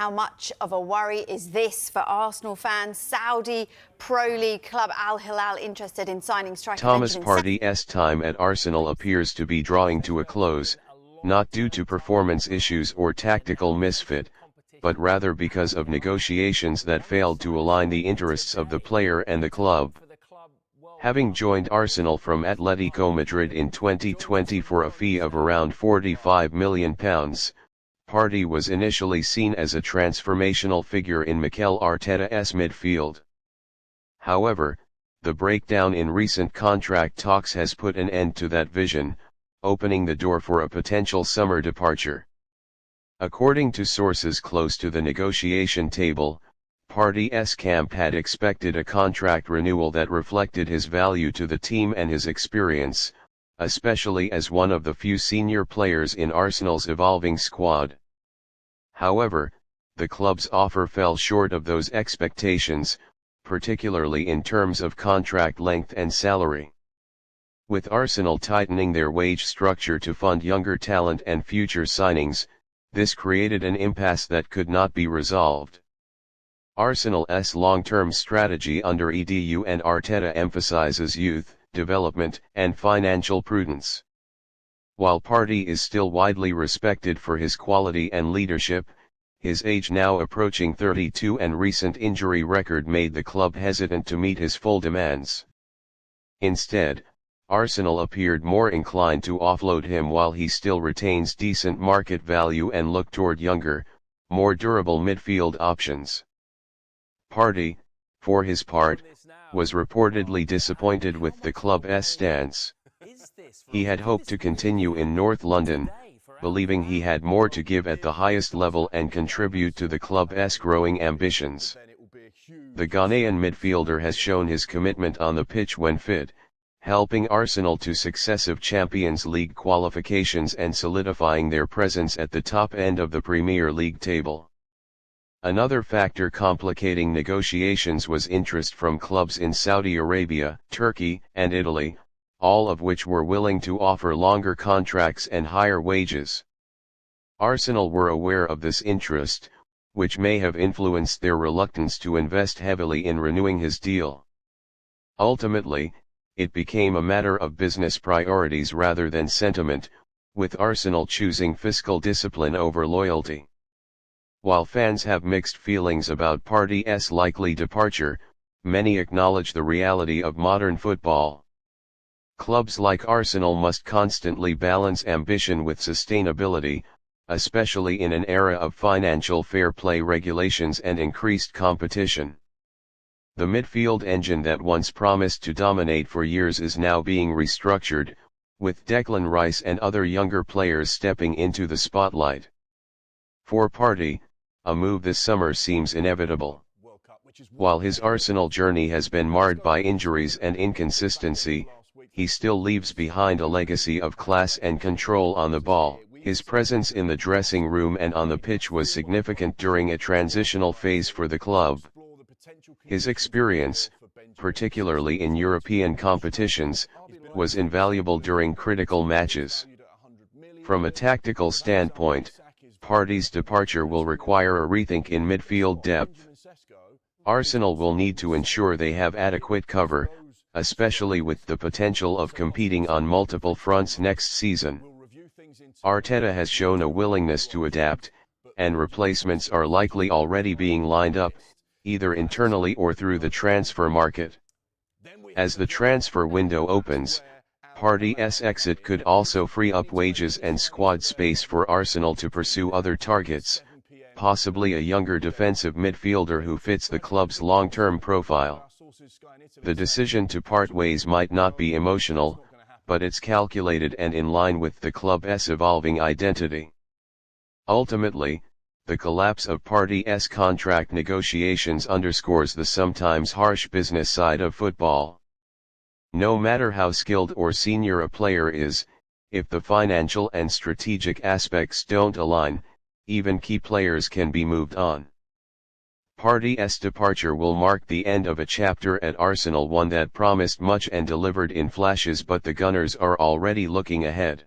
how much of a worry is this for Arsenal fans? Saudi Pro League club Al Hilal interested in signing striker Thomas Partey's time at Arsenal appears to be drawing to a close, not due to performance issues or tactical misfit, but rather because of negotiations that failed to align the interests of the player and the club. Having joined Arsenal from Atletico Madrid in 2020 for a fee of around £45 million, Partey was initially seen as a transformational figure in Mikel Arteta's midfield. However, the breakdown in recent contract talks has put an end to that vision, opening the door for a potential summer departure. According to sources close to the negotiation table, Partey's camp had expected a contract renewal that reflected his value to the team and his experience, especially as one of the few senior players in Arsenal's evolving squad. However, the club's offer fell short of those expectations, particularly in terms of contract length and salary. With Arsenal tightening their wage structure to fund younger talent and future signings, this created an impasse that could not be resolved. Arsenal's long-term strategy under Edu and Arteta emphasizes youth, development, and financial prudence. While Partey is still widely respected for his quality and leadership, his age now approaching 32 and recent injury record made the club hesitant to meet his full demands. Instead, Arsenal appeared more inclined to offload him while he still retains decent market value and look toward younger, more durable midfield options. Partey, for his part, was reportedly disappointed with the club's stance. He had hoped to continue in North London, believing he had more to give at the highest level and contribute to the club's growing ambitions. The Ghanaian midfielder has shown his commitment on the pitch when fit, helping Arsenal to successive Champions League qualifications and solidifying their presence at the top end of the Premier League table. Another factor complicating negotiations was interest from clubs in Saudi Arabia, Turkey, and Italy, all of which were willing to offer longer contracts and higher wages. Arsenal were aware of this interest, which may have influenced their reluctance to invest heavily in renewing his deal. Ultimately, it became a matter of business priorities rather than sentiment, with Arsenal choosing fiscal discipline over loyalty. While fans have mixed feelings about Partey's likely departure, many acknowledge the reality of modern football. Clubs like Arsenal must constantly balance ambition with sustainability, especially in an era of financial fair play regulations and increased competition. The midfield engine that once promised to dominate for years is now being restructured, with Declan Rice and other younger players stepping into the spotlight. For Partey, a move this summer seems inevitable. While his Arsenal journey has been marred by injuries and inconsistency, he still leaves behind a legacy of class and control on the ball. His presence in the dressing room and on the pitch was significant during a transitional phase for the club. His experience, particularly in European competitions, was invaluable during critical matches. From a tactical standpoint, Partey's departure will require a rethink in midfield depth. Arsenal will need to ensure they have adequate cover, especially with the potential of competing on multiple fronts next season. Arteta has shown a willingness to adapt, and replacements are likely already being lined up, either internally or through the transfer market. As the transfer window opens, Partey's exit could also free up wages and squad space for Arsenal to pursue other targets, possibly a younger defensive midfielder who fits the club's long-term profile. The decision to part ways might not be emotional, but it's calculated and in line with the club's evolving identity. Ultimately, the collapse of Partey's contract negotiations underscores the sometimes harsh business side of football. No matter how skilled or senior a player is, if the financial and strategic aspects don't align, even key players can be moved on. Partey's departure will mark the end of a chapter at Arsenal, one that promised much and delivered in flashes, but the Gunners are already looking ahead.